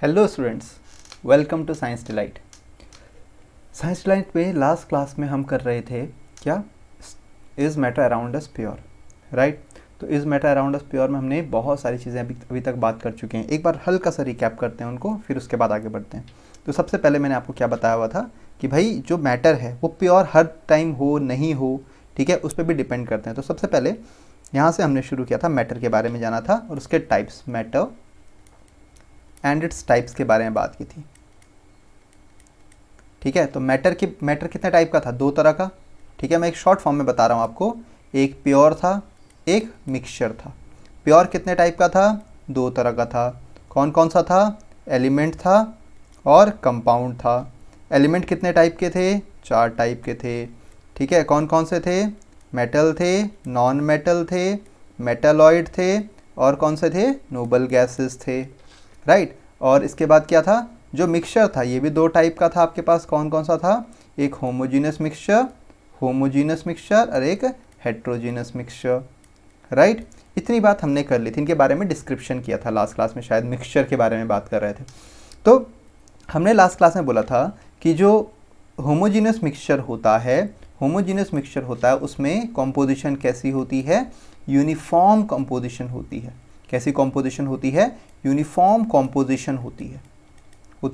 Hello students, welcome to science delight. Science delight में last class में हम कर रहे थे क्या, is matter around us pure, right. तो is matter around us pure में हमने बहुत सारी चीज़ें अभी तक बात कर चुके हैं। एक बार हल्का सा रिकैप करते हैं उनको, फिर उसके बाद आगे बढ़ते हैं। तो सबसे पहले मैंने आपको क्या बताया हुआ था कि भाई जो मैटर है वो प्योर हर टाइम हो नहीं हो, ठीक है, उस पर भी डिपेंड करते हैं। तो सबसे पहले यहाँ से हमने शुरू किया था, मैटर के बारे में जाना था और उसके types, matter and its types के बारे में बात की थी, ठीक है। तो मैटर कितने टाइप का था? दो तरह का, ठीक है। मैं एक शॉर्ट फॉर्म में बता रहा हूँ आपको। एक प्योर था, एक मिक्सचर था। प्योर कितने टाइप का था? दो तरह का था। कौन कौन सा था? एलिमेंट था और कंपाउंड था। एलिमेंट कितने टाइप के थे? चार टाइप के थे, ठीक है। कौन कौन से थे? मेटल थे, नॉन मेटल थे, मेटालॉइड थे और कौन से थे? नोबल गैसेस थे, राइट। और इसके बाद क्या था? जो मिक्सचर था ये भी दो टाइप का था आपके पास। कौन कौन सा था? एक होमोजीनस मिक्सचर और एक हेट्रोजीनस मिक्सचर, राइट। इतनी बात हमने कर ली थी, इनके बारे में डिस्क्रिप्शन किया था लास्ट क्लास में, शायद मिक्सचर के बारे में बात कर रहे थे। तो हमने लास्ट क्लास में बोला था कि जो होमोजीनस मिक्सचर होता है उसमें कॉम्पोजिशन कैसी होती है? यूनिफॉर्म कॉम्पोजिशन होती है। कैसी कॉम्पोजिशन होती है? यूनिफॉर्म कॉम्पोजिशन होती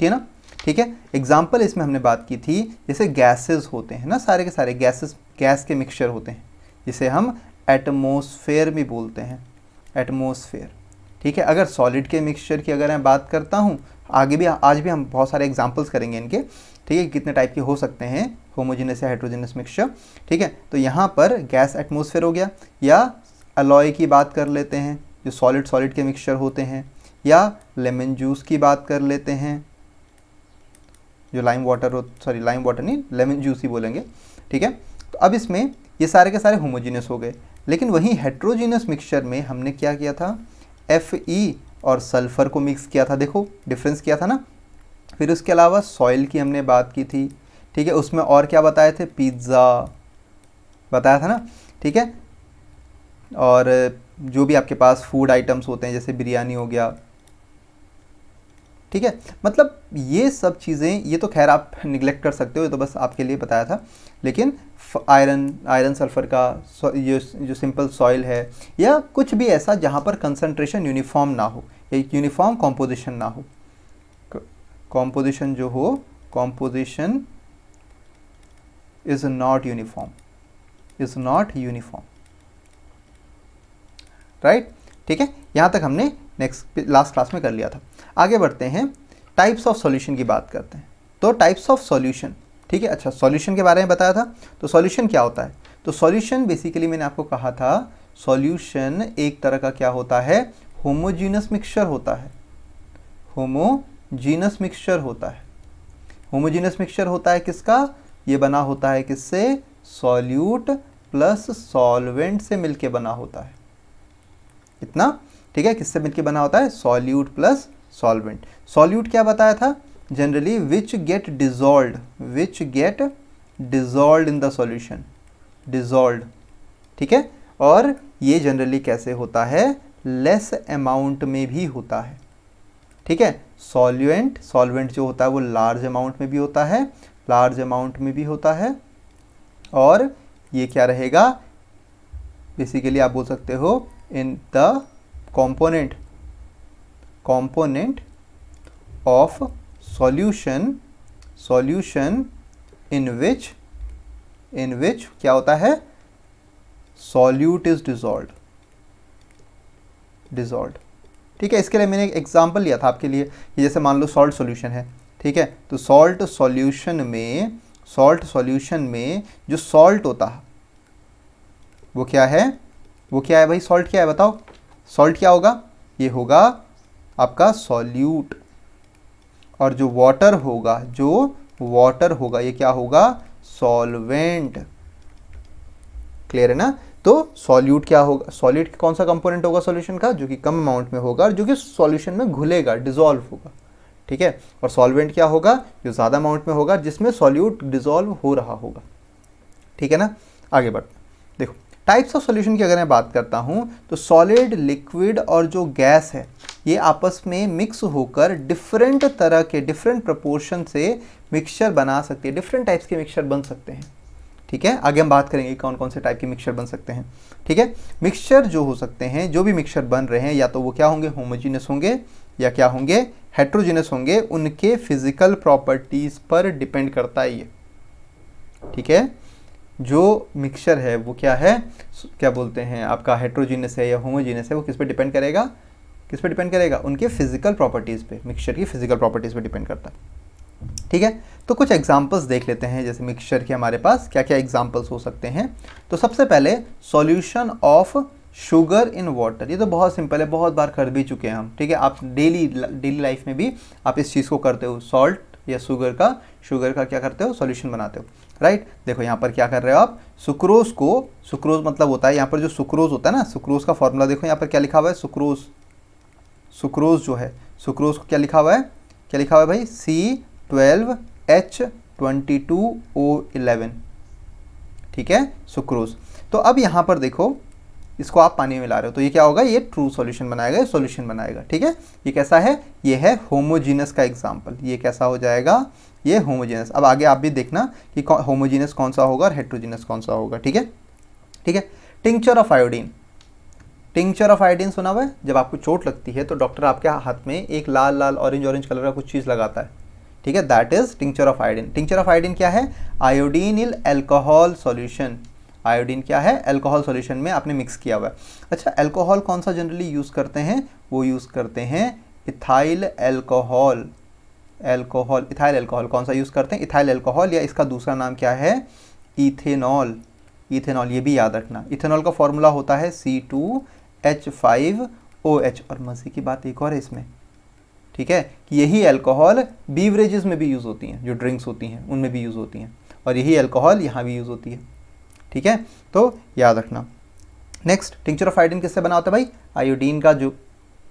है ना, ठीक है। एग्जाम्पल इसमें हमने बात की थी, जैसे गैसेस होते हैं ना, सारे के सारे गैस के मिक्सचर होते हैं, जिसे हम एटमॉस्फेयर भी बोलते हैं, एटमॉस्फेयर, ठीक है। अगर सॉलिड के मिक्सचर की अगर मैं बात करता हूँ, आगे भी आज भी हम बहुत सारे एग्जाम्पल्स करेंगे इनके, ठीक है, कितने टाइप के हो सकते हैं होमोजेनस या हेट्रोजेनस मिक्सचर, ठीक है। तो यहाँ पर गैस एटमॉस्फेयर हो गया, या अलॉय की बात कर लेते हैं जो सॉलिड के मिक्सचर होते हैं, या लेमन जूस की बात कर लेते हैं जो लाइम वाटर नहीं, लेमन जूस ही बोलेंगे, ठीक है। तो अब इसमें ये सारे के सारे होमोजीनियस हो गए। लेकिन वहीं हेट्रोजीनियस मिक्सचर में हमने क्या किया था? Fe और सल्फ़र को मिक्स किया था, देखो डिफरेंस किया था ना। फिर उसके अलावा सॉइल की हमने बात की थी, ठीक है। उसमें और क्या बताए थे? पिज़्ज़ा बताया था ना, ठीक है। और जो भी आपके पास फूड आइटम्स होते हैं जैसे बिरयानी हो गया, ठीक है। मतलब ये सब चीज़ें, ये तो खैर आप निगलेक्ट कर सकते हो, ये तो बस आपके लिए बताया था। लेकिन आयरन सल्फर का जो सिंपल सॉइल है, या कुछ भी ऐसा जहाँ पर कंसंट्रेशन यूनिफॉर्म ना हो, एक यूनिफॉर्म कॉम्पोजिशन ना हो, कॉम्पोजिशन जो हो, composition is not uniform, right, ठीक है। यहाँ तक हमने लास्ट क्लास में कर लिया था। आगे बढ़ते हैं, टाइप्स ऑफ सॉल्यूशन की बात करते हैं। तो टाइप्स ऑफ सॉल्यूशन, ठीक है। अच्छा, सॉल्यूशन के बारे में बताया था, तो सॉल्यूशन क्या होता है? तो सॉल्यूशन बेसिकली मैंने आपको कहा था, सॉल्यूशन एक तरह का क्या होता है? होमोजीनस मिक्सचर होता है। होमोजीनस मिक्सचर होता है किसका? ये बना होता है किससे? सॉल्यूट प्लस सॉल्वेंट से मिलके बना होता है, इतना, ठीक है। किससे मिलके बना होता है? Solute plus solvent. सॉल्यूट क्या बताया था? Generally which get dissolved in the solution, dissolved, ठीक है। और ये जनरली कैसे होता है? लेस अमाउंट में भी होता है, ठीक है। सॉल्वेंट जो होता है वो लार्ज अमाउंट में भी होता है, और ये क्या रहेगा? बेसिकली आप बोल सकते हो in the component of solution in which क्या होता है? solute is dissolved, ठीक है। इसके लिए मैंने एक एग्जांपल लिया था आपके लिए, जैसे मान लो सॉल्ट सॉल्यूशन है, ठीक है। तो सॉल्ट सॉल्यूशन में जो सॉल्ट होता है वो क्या है भाई? सॉल्ट क्या है बताओ? सॉल्ट क्या होगा? ये होगा आपका सॉल्यूट, और जो वाटर होगा ये क्या होगा? सॉल्वेंट, क्लियर है ना। तो सॉल्यूट क्या होगा? सॉल्यूट कौन सा कंपोनेंट होगा सॉल्यूशन का? जो कि कम अमाउंट में होगा और जो कि सॉल्यूशन में घुलेगा, डिजॉल्व होगा, ठीक है। और सॉल्वेंट क्या होगा? जो ज़्यादा अमाउंट में होगा, जिसमें सॉल्यूट डिजॉल्व हो रहा होगा, ठीक है ना। आगे बढ़ते हैं, देखो टाइप्स ऑफ सॉल्यूशन की अगर मैं बात करता हूँ, तो सॉलिड, लिक्विड और जो गैस है, ये आपस में मिक्स होकर डिफरेंट तरह के डिफरेंट प्रपोर्शन से मिक्सचर बना सकती है, डिफरेंट टाइप्स के मिक्सचर बन सकते हैं। ठीक है, आगे हम बात करेंगे कौन कौन से टाइप के मिक्सचर बन सकते हैं। ठीक है, मिक्सचर जो हो सकते हैं, जो भी मिक्सचर बन रहे हैं, या तो वो क्या होंगे, होमोजीनस होंगे, या क्या होंगे, हेट्रोजीनस होंगे। उनके फिजिकल प्रॉपर्टीज पर डिपेंड करता है ये। ठीक है, जो मिक्सचर है वो क्या है, क्या बोलते हैं आपका, हेट्रोजीनस है या होमोजीनस है, वो किस पे डिपेंड करेगा, किस पे डिपेंड करेगा, उनके फिजिकल प्रॉपर्टीज़ पे, मिक्सचर की फिजिकल प्रॉपर्टीज़ पे डिपेंड करता है। ठीक है, तो कुछ एग्जांपल्स देख लेते हैं, जैसे मिक्सचर के हमारे पास क्या क्या एग्जांपल्स हो सकते हैं। तो सबसे पहले solution of sugar in water, ये तो बहुत सिंपल है, बहुत बार कर भी चुके हैं हम। ठीक है, आप डेली लाइफ में भी आप इस चीज़ को करते हो, सॉल्ट या शुगर का क्या करते हो, सॉल्यूशन बनाते हो, राइट। देखो यहाँ पर क्या कर रहे हो आप, सुक्रोज को, सुक्रोज मतलब होता है यहाँ पर जो सुक्रोज होता है ना, सुक्रोज का फॉर्मूला देखो यहाँ पर क्या लिखा हुआ है, सुक्रोज, सुक्रोज जो है, सुक्रोज को क्या लिखा हुआ है, क्या लिखा हुआ है भाई, C12H22O11। ठीक है, सुक्रोज। तो अब यहाँ पर देखो, इसको आप पानी में मिला रहे हो, तो ये क्या होगा, ये ट्रू सॉल्यूशन बनाएगा, सॉल्यूशन बनाएगा। ठीक है, ये कैसा है, ये है होमोजीनस का एग्जांपल, ये कैसा हो जाएगा, ये होमोजीनस। अब आगे आप भी देखना कि होमोजीनस कौन सा होगा और हेट्रोजीनस कौन सा होगा। ठीक है, ठीक है। Tincture of iodine, tincture of iodine सुना हुआ है, जब आपको चोट लगती है तो डॉक्टर आपके हाथ में एक लाल लाल ऑरेंज कलर का कुछ चीज़ लगाता है। ठीक है, that is tincture of iodine. Tincture of iodine क्या है, आयोडीनिल अल्कोहल सॉल्यूशन। आयोडीन क्या है, अल्कोहल सॉल्यूशन में आपने मिक्स किया हुआ है। अच्छा, अल्कोहल कौन सा जनरली यूज़ करते हैं, वो यूज़ करते हैं ethyl alcohol. Alcohol, ethyl alcohol कौन सा यूज़ करते हैं, इथाइल अल्कोहल, या इसका दूसरा नाम क्या है, इथेनॉल। इथेनॉल, ये भी याद रखना। इथेनॉल का फॉर्मूला होता है C2H5OH। और मज़े की बात एक और है इसमें, ठीक है, कि यही अल्कोहल बीवरेजेस में भी यूज़ होती हैं, जो ड्रिंक्स होती हैं उनमें भी यूज़ होती हैं, और यही अल्कोहल यहाँ भी यूज़ होती है। ठीक है, तो याद रखना। नेक्स्ट, टिंक्चर ऑफ आयोडीन किससे बना होता है भाई, आयोडीन का जो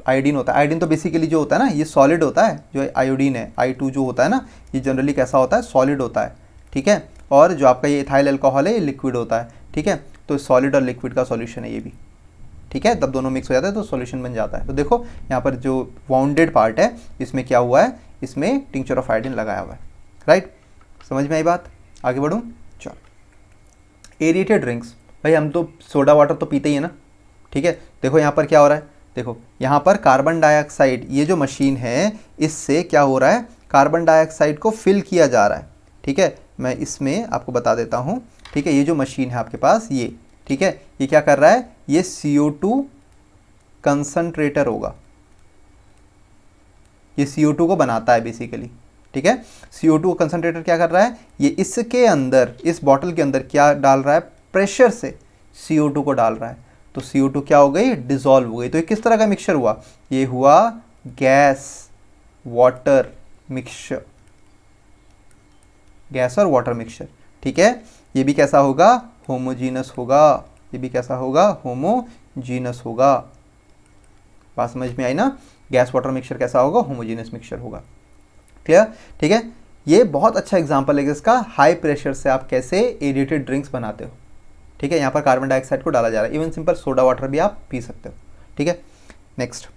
आयोडीन होता है, आयोडीन तो बेसिकली जो होता है ना, ये सॉलिड होता है, जो आयोडीन है I2 जो होता है ना, ये जनरली कैसा होता है, सॉलिड होता है। ठीक है, और जो आपका ये इथाइल अल्कोहल है, ये लिक्विड होता है। ठीक है, तो सॉलिड और लिक्विड का सॉल्यूशन है ये भी। ठीक है, तब दोनों मिक्स हो जाता है तो सॉल्यूशन बन जाता है। तो देखो यहाँ पर जो वाउंडेड पार्ट है, इसमें क्या हुआ है, इसमें टिंक्चर ऑफ आयोडीन लगाया हुआ है, राइट। समझ में आई बात, आगे बढ़ूँ, चलो। एरिएटेड ड्रिंक्स, भाई हम तो सोडा वाटर तो पीते ही है ना। ठीक है, देखो यहाँ पर क्या हो रहा है, देखो यहाँ पर कार्बन डाइऑक्साइड, ये जो मशीन है इससे क्या हो रहा है, कार्बन डाइऑक्साइड को फिल किया जा रहा है। ठीक है, मैं इसमें आपको बता देता हूँ। ठीक है, ये जो मशीन है आपके पास ये, ठीक है, ये क्या कर रहा है, ये CO2 कंसंट्रेटर होगा, ये CO2 को बनाता है बेसिकली। ठीक है, CO2 कंसंट्रेटर क्या कर रहा है, ये इसके अंदर, इस बॉटल के अंदर क्या डाल रहा है, प्रेशर से CO2 को डाल रहा है, तो CO2 क्या हो गई, डिसॉल्व हो गई। तो ये किस तरह का मिक्सचर हुआ, ये हुआ गैस वाटर मिक्सचर, गैस और वाटर मिक्सचर। ठीक है, ये भी कैसा होगा, होमोजीनस होगा, ये भी कैसा होगा, होमोजीनस होगा। बात समझ में आई ना, गैस वाटर मिक्सचर कैसा होगा, होमोजीनस मिक्सचर होगा। क्लियर, ठीक है, ये बहुत अच्छा एग्जांपल है इसका, हाई प्रेशर से आप कैसे एरिएटेड ड्रिंक्स बनाते हो। ठीक है, यहाँ पर कार्बन डाइऑक्साइड को डाला जा रहा है, इवन सिंपल सोडा वाटर भी आप पी सकते हो। ठीक है, नेक्स्ट,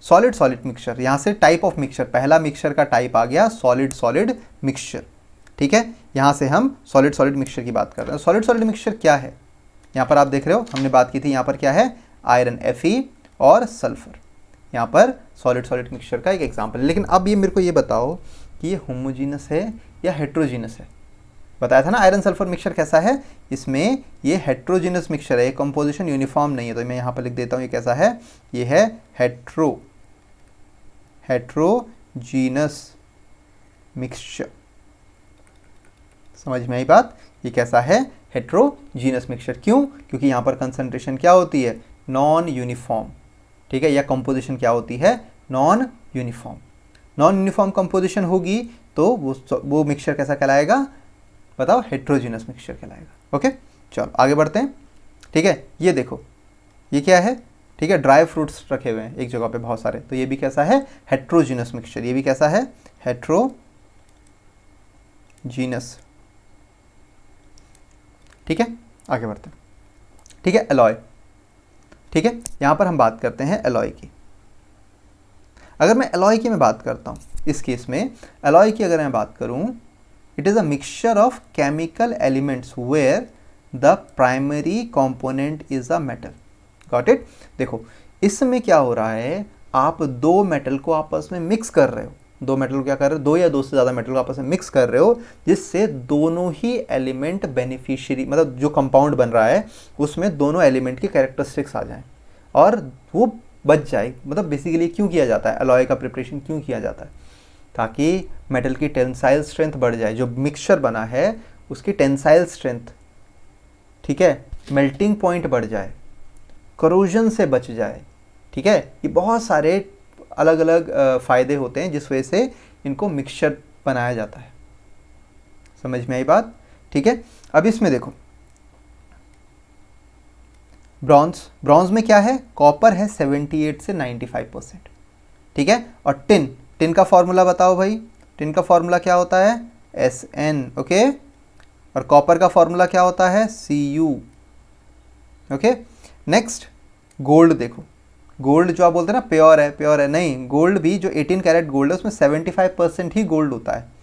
सॉलिड सॉलिड मिक्सचर। यहाँ से टाइप ऑफ मिक्सचर, पहला मिक्सचर का टाइप आ गया सॉलिड सॉलिड मिक्सचर। ठीक है, यहाँ से हम सॉलिड सॉलिड मिक्सचर की बात कर रहे हैं। सॉलिड सॉलिड मिक्सचर क्या है, यहाँ पर आप देख रहे हो, हमने बात की थी, यहाँ पर क्या है, आयरन Fe और सल्फर, यहाँ पर सॉलिड सॉलिड मिक्सचर का एक एग्जांपल है। लेकिन अब ये मेरे को ये बताओ कि ये होमोजीनस है या हेट्रोजीनस है। बताया था ना आयरन सल्फर मिक्सचर कैसा है, इसमें ये हेट्रोजीनस मिक्सचर है, कंपोजिशन यूनिफॉर्म नहीं है। तो मैं यहाँ पर लिख देता हूँ, ये कैसा है, ये है हेट्रोजीनस मिक्सचर। समझ में आई बात, ये कैसा है, हेट्रोजीनस मिक्सचर। क्यों, क्योंकि यहाँ पर कंसंट्रेशन क्या होती है, नॉन यूनिफॉर्म। ठीक है, या कंपोजिशन क्या होती है, non uniform. Non uniform composition होगी तो वो मिक्सचर कैसा कहलाएगा, बताओ, हेट्रोजीनस मिक्सचर कहलाएगा। ओके, चलो आगे बढ़ते हैं। ठीक है, ये देखो, ये क्या है, ठीक है, ड्राई फ्रूट्स रखे हुए हैं एक जगह पे बहुत सारे, तो ये भी कैसा है, हेट्रोजीनस मिक्सचर। ये भी कैसा है, हेट्रोजीनस। ठीक है, आगे बढ़ते हैं। ठीक है, एलॉय। ठीक है, यहाँ पर हम बात करते हैं एलॉय की। अगर मैं एलॉय की मैं बात करता हूँ, इस केस में एलॉय की अगर मैं बात करूँ, it is a mixture of chemical elements where the primary component is a metal. Got it. देखो इसमें क्या हो रहा है, आप दो मेटल को आपस में मिक्स कर रहे हो, दो मेटल को क्या कर रहे हो, दो या दो से ज़्यादा मेटल को आपस में मिक्स कर रहे हो, जिससे दोनों ही एलिमेंट बेनिफिशियरी, मतलब जो कंपाउंड बन रहा है उसमें दोनों एलिमेंट की कैरेक्टरिस्टिक्स आ जाएं और वो बच जाए। मतलब बेसिकली क्यों किया जाता है, अलॉय का प्रिपरेशन क्यों किया जाता है, ताकि मेटल की टेंसाइल स्ट्रेंथ बढ़ जाए, जो मिक्सचर बना है उसकी टेंसाइल स्ट्रेंथ, ठीक है, मेल्टिंग पॉइंट बढ़ जाए, करोजन से बच जाए, ठीक है। ये बहुत सारे अलग अलग फ़ायदे होते हैं जिस वजह से इनको मिक्सचर बनाया जाता है। समझ में आई बात, ठीक है। अब इसमें देखो ब्रॉन्ज में क्या है, कॉपर है 78 से 95%, ठीक है। और टिन का फॉर्मूला बताओ भाई, टिन का फॉर्मूला क्या होता है, Sn, ओके। और कॉपर का फॉर्मूला क्या होता है, Cu, ओके। नेक्स्ट गोल्ड देखो, गोल्ड जो आप बोलते हैं ना प्योर है, नहीं, गोल्ड भी जो 18 कैरेट गोल्ड है उसमें 75% ही गोल्ड होता है।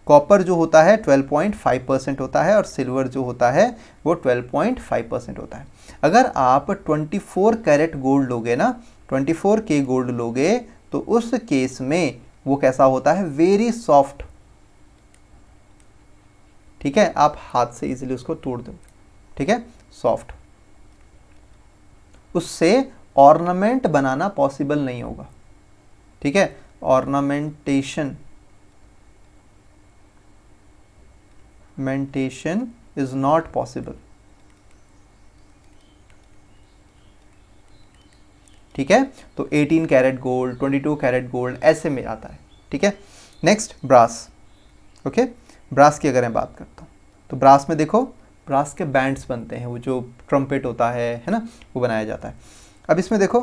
कॉपर जो होता है 12.5% होता है और सिल्वर जो होता है वो 12.5% होता है। अगर आप 24 कैरेट गोल्ड लोगे ना, 24 के गोल्ड लोगे तो उस केस में वो कैसा होता है, वेरी सॉफ्ट, ठीक है। आप हाथ से इजीली उसको तोड़ दो, ठीक है, सॉफ्ट। उससे ऑर्नामेंट बनाना पॉसिबल नहीं होगा, ठीक है, ऑर्नामेंटेशन इज नॉट पॉसिबल, ठीक है। तो 18 कैरेट गोल्ड, 22 कैरेट गोल्ड ऐसे में आता है, ठीक है। Next brass, okay. ब्रास की अगर मैं बात करता हूँ तो ब्रास में देखो, ब्रास के बैंड्स बनते हैं, वो जो ट्रम्पेट होता है ना, वो बनाया जाता है। अब इसमें देखो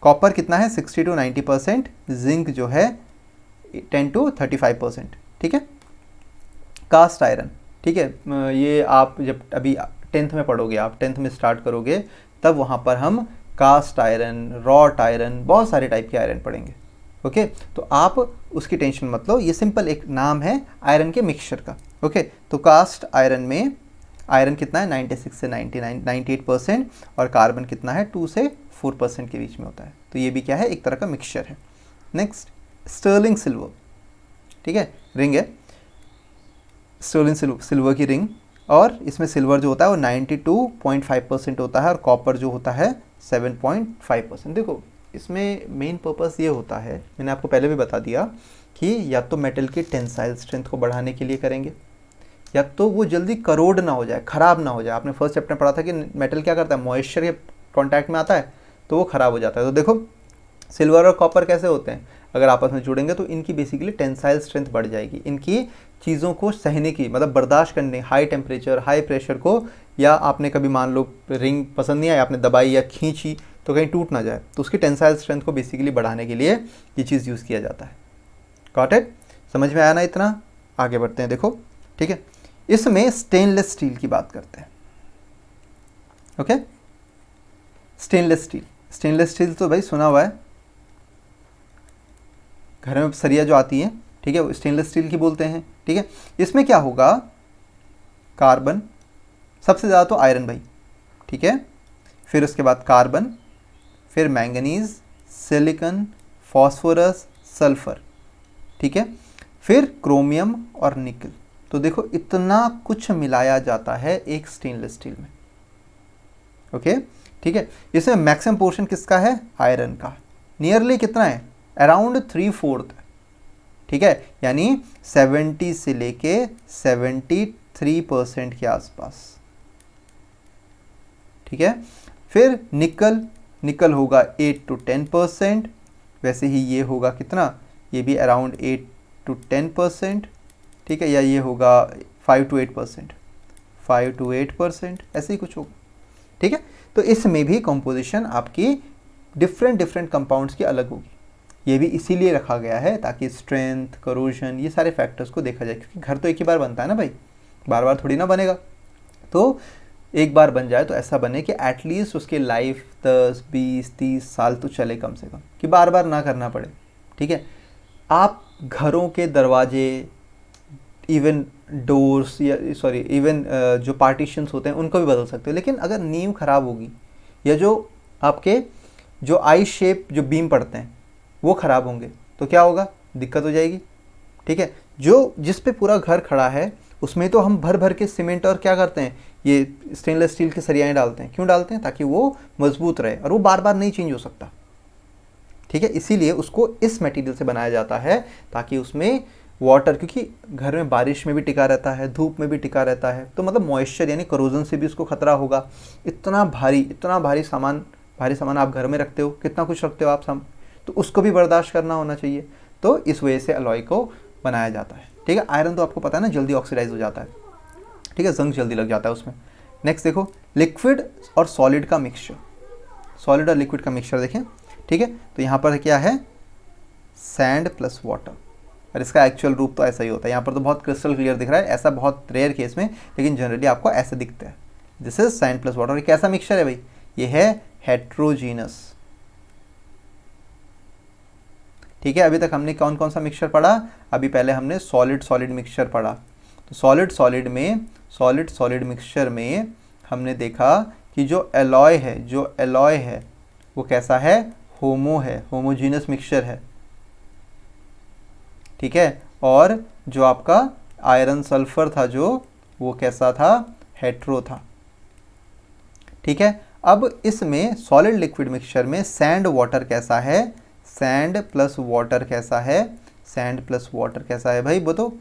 कॉपर कितना है 60 to 90%, जिंक जो है 10 to 35%, ठीक है। कास्ट आयरन, ठीक है, ये आप जब अभी 10th में पढ़ोगे, आप 10th में स्टार्ट करोगे तब वहाँ पर हम कास्ट आयरन, रॉट आयरन, बहुत सारे टाइप के आयरन पढ़ेंगे, ओके। तो आप उसकी टेंशन मत लो, ये सिंपल एक नाम है आयरन के मिक्सचर का, ओके। तो कास्ट आयरन में आयरन कितना है 96 से 98% और कार्बन कितना है 2 से 4% के बीच में होता है। तो ये भी क्या है, एक तरह का मिक्सचर है। नेक्स्ट स्टर्लिंग सिल्वर, ठीक है, रिंग है, स्टर्लिंग सिल्वर की रिंग, और इसमें सिल्वर जो होता है वो 92.5% होता है और कॉपर जो होता है 7.5%। देखो इसमें मेन पर्पस ये होता है, मैंने आपको पहले भी बता दिया कि या तो मेटल की टेंसाइल स्ट्रेंथ को बढ़ाने के लिए करेंगे, या तो वो जल्दी करोड ना हो जाए, ख़राब ना हो जाए। आपने फर्स्ट चैप्टर में पढ़ा था कि मेटल क्या करता है, मॉइस्चर के कांटेक्ट में आता है तो वो ख़राब हो जाता है। तो देखो सिल्वर और कॉपर कैसे होते हैं, अगर आपस में जुड़ेंगे तो इनकी बेसिकली टेंसाइल स्ट्रेंथ बढ़ जाएगी, इनकी चीज़ों को सहने की, मतलब बर्दाश्त करने, हाई टेम्परेचर, हाई प्रेशर को, या आपने कभी मान लो रिंग पसंद नहीं आई, आपने दबाई या खींची तो कहीं टूट ना जाए, तो उसकी टेंसाइल स्ट्रेंथ को बेसिकली बढ़ाने के लिए ये चीज़ यूज़ किया जाता है। गॉट इट, समझ में आया ना इतना, आगे बढ़ते हैं। देखो ठीक है, इसमें स्टेनलेस स्टील की बात करते हैं, ओके। स्टेनलेस स्टील तो भाई सुना हुआ है, घर में सरिया जो आती है, ठीक है, वो स्टेनलेस स्टील की बोलते हैं, ठीक है। इसमें क्या होगा, कार्बन सबसे ज़्यादा तो आयरन भाई, ठीक है, फिर उसके बाद कार्बन, फिर मैंगनीज, सिलिकॉन, फॉस्फोरस, सल्फर, ठीक है, फिर क्रोमियम और निकल। तो देखो इतना कुछ मिलाया जाता है एक स्टेनलेस स्टील में, ओके, ठीक है। इसमें मैक्सिमम पोर्शन किसका है, आयरन का, नियरली कितना है, अराउंड 3/4, ठीक है, यानी 70 से लेके 73% के आसपास, ठीक है। फिर निकल होगा 8 to 10%, वैसे ही ये होगा कितना, ये भी अराउंड 8 to 10%, ठीक है, या ये होगा 5 to 8%, ऐसे ही कुछ होगा, ठीक है। तो इसमें भी कंपोजिशन आपकी डिफरेंट कंपाउंड्स की अलग होगी, ये भी इसीलिए रखा गया है ताकि स्ट्रेंथ, करोजन, ये सारे फैक्टर्स को देखा जाए, क्योंकि घर तो एक ही बार बनता है ना भाई, बार बार थोड़ी ना बनेगा। तो एक बार बन जाए तो ऐसा बने कि एटलीस्ट उसकी लाइफ 10, 20, 30 साल तो चले कम से कम, कि बार बार ना करना पड़े, ठीक है। आप घरों के दरवाजे, इवन डोर्स या सॉरी इवन जो पार्टीशंस होते हैं उनको भी बदल सकते हो, लेकिन अगर नींव खराब होगी या जो आपके जो आई शेप जो बीम पड़ते हैं वो ख़राब होंगे तो क्या होगा, दिक्कत हो जाएगी। ठीक है, जो जिस पे पूरा घर खड़ा है उसमें तो हम भर भर के सीमेंट और क्या करते हैं, ये स्टेनलेस स्टील के सरियाएँ डालते हैं। क्यों डालते हैं? ताकि वो मजबूत रहे और वो बार बार नहीं चेंज हो सकता। ठीक है, इसीलिए उसको इस मटेरियल से बनाया जाता है ताकि उसमें वाटर, क्योंकि घर में बारिश में भी टिका रहता है, धूप में भी टिका रहता है, तो मतलब मॉइस्चर यानी करोजन से भी उसको खतरा होगा। इतना भारी सामान आप घर में रखते हो, कितना कुछ रखते हो आप तो उसको भी बर्दाश्त करना होना चाहिए। तो इस वजह से अलॉय को बनाया जाता है। ठीक है, आयरन तो आपको पता है ना जल्दी ऑक्सीडाइज हो जाता है। ठीक है, जंग जल्दी लग जाता है उसमें। नेक्स्ट देखो, लिक्विड और सॉलिड का मिक्सचर, सॉलिड और लिक्विड का मिक्सचर देखें। ठीक है, तो यहाँ पर क्या है, सैंड प्लस वाटर, और इसका एक्चुअल रूप तो ऐसा ही होता है। यहाँ पर तो बहुत क्रिस्टल क्लियर दिख रहा है, ऐसा बहुत रेयर केस में, लेकिन जनरली आपको ऐसे दिखता है। This is sand plus water. कैसा मिक्सचर है भाई, ये है हेट्रोजीनस। ठीक है, अभी तक हमने कौन कौन सा मिक्सचर पढ़ा, अभी पहले हमने सॉलिड सॉलिड मिक्सचर पढ़ा। तो सॉलिड सॉलिड मिक्सचर में हमने देखा कि जो एलॉय है वो कैसा है, होमोजीनस मिक्सचर है। ठीक है, और जो आपका आयरन सल्फर था जो वो कैसा था, हेट्रो था। ठीक है, अब इसमें सॉलिड लिक्विड मिक्सचर में सैंड वाटर कैसा है, सैंड प्लस वाटर कैसा है, सैंड प्लस वाटर कैसा है भाई, बताओ,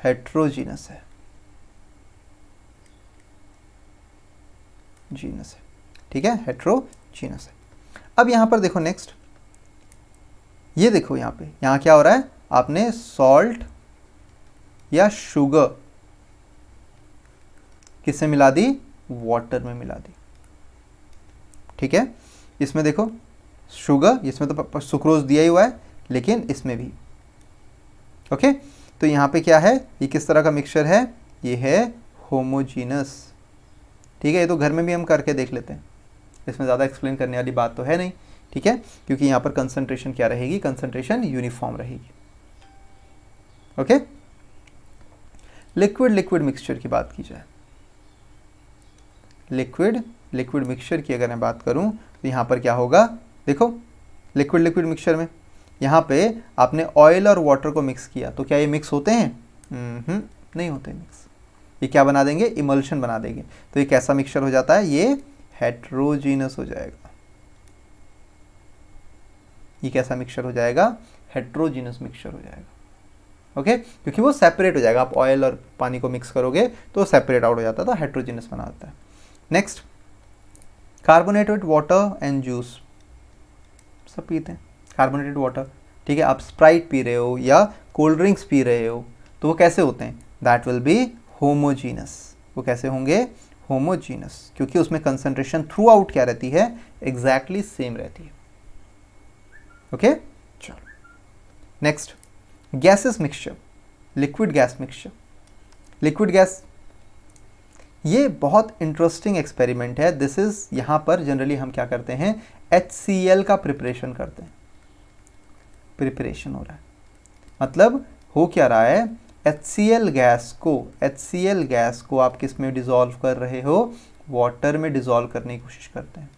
हेट्रोजीनस है, जीनस है। ठीक है, हेट्रोजीनस है। अब यहां पर देखो नेक्स्ट, ये देखो यहाँ क्या हो रहा है, आपने सॉल्ट या शुगर किससे मिला दी, वाटर में मिला दी। ठीक है, इसमें देखो शुगर, इसमें तो सुक्रोज दिया ही हुआ है, लेकिन इसमें भी। ओके, तो यहाँ पे क्या है, ये किस तरह का मिक्सचर है, ये है होमोजीनस। ठीक है, ये तो घर में भी हम करके देख लेते हैं, इसमें ज़्यादा एक्सप्लेन करने वाली बात तो है नहीं। ठीक है, क्योंकि यहाँ पर कंसंट्रेशन क्या रहेगी, कंसंट्रेशन यूनिफॉर्म रहेगी। ओके, लिक्विड मिक्सचर की बात की जाए, लिक्विड मिक्सचर की अगर मैं बात करूँ तो यहाँ पर क्या होगा, देखो लिक्विड मिक्सचर में यहाँ पे आपने ऑयल और वाटर को मिक्स किया, तो क्या ये मिक्स होते हैं, नहीं होते मिक्स। ये क्या बना देंगे, इमल्शन बना देंगे। तो ये कैसा मिक्सचर हो जाता है, ये हेट्रोजीनस हो जाएगा। ये कैसा मिक्सचर हो जाएगा, हेट्रोजीनस मिक्सचर हो जाएगा। ओके, क्योंकि वो सेपरेट हो जाएगा, आप ऑयल और पानी को मिक्स करोगे तो सेपरेट आउट हो जाता है, तो हेट्रोजीनस बनाता है। Next, carbonated water and juice, सब पीते हैं कार्बोनेटेड वाटर। ठीक है, आप स्प्राइट पी रहे हो या कोल्ड ड्रिंक्स पी रहे हो, तो वो कैसे होते हैं, दैट विल बी होमोजीनस। वो कैसे होंगे, होमोजीनस, क्योंकि उसमें कंसंट्रेशन थ्रू आउट क्या रहती है, एग्जैक्टली सेम रहती है। ओके, चलो next, gases mixture, liquid gas mixture. Liquid gas, ये बहुत इंटरेस्टिंग एक्सपेरिमेंट है। दिस इज, यहाँ पर जनरली हम क्या करते हैं, HCl का प्रिपरेशन करते हैं। प्रिपरेशन हो रहा है, मतलब हो क्या रहा है, HCl गैस को आप किस में डिज़ोल्व कर रहे हो, वाटर में डिज़ोल्व करने की कोशिश करते हैं।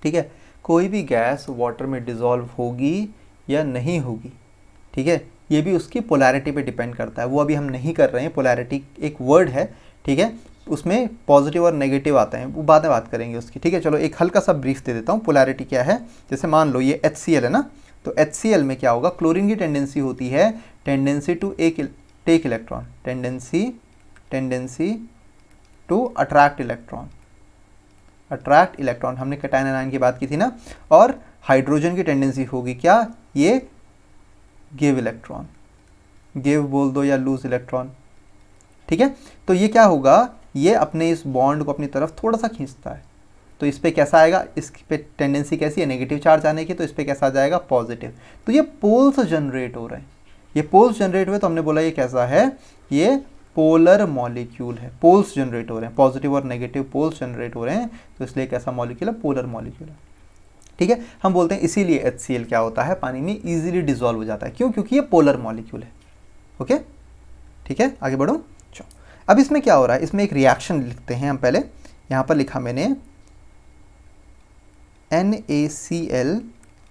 ठीक है, कोई भी गैस वाटर में डिज़ोल्व होगी या नहीं होगी, ठीक है, ये भी उसकी पोलैरिटी पे डिपेंड करता है। वो अभी हम नहीं कर रहे हैं, पोलैरिटी एक वर्ड है, ठीक है, उसमें पॉजिटिव और नेगेटिव आते हैं, वो बाद में बात करेंगे उसकी। ठीक है, चलो एक हल्का सा ब्रीफ दे देता हूँ, पोलैरिटी क्या है। जैसे मान लो ये HCl है ना, तो HCl में क्या होगा, क्लोरीन की टेंडेंसी होती है, tendency to take electron, tendency to attract electron, हमने कैटायन आयन की बात की थी ना। और हाइड्रोजन की टेंडेंसी होगी क्या, ये गिव इलेक्ट्रॉन, गिव बोल दो या लूज इलेक्ट्रॉन। ठीक है, तो ये क्या होगा, ये अपने इस बॉन्ड को अपनी तरफ थोड़ा सा खींचता है, तो इस पे कैसा आएगा, इस पे टेंडेंसी कैसी है, नेगेटिव चार्ज आने की, तो इस पे कैसा आ जाएगा, पॉजिटिव। तो ये पोल्स जनरेट हो रहे हैं, ये पोल्स जनरेट हुए, तो हमने बोला ये कैसा है, ये पोलर मॉलिक्यूल है। पोल्स जनरेट हो रहे हैं, पॉजिटिव और नेगेटिव पोल्स जनरेट हो रहे हैं, तो इसलिए कैसा मॉलिक्यूल है, पोलर मॉलिक्यूल है। ठीक है, हम बोलते हैं इसीलिए HCl क्या होता है, पानी में इजीली डिजॉल्व हो जाता है। क्यों? क्योंकि ये पोलर मॉलिक्यूल है। ओके, ठीक है, आगे बढ़ो। चलो, अब इसमें क्या हो रहा है, इसमें एक रिएक्शन लिखते हैं हम पहले। यहाँ पर लिखा मैंने NaCl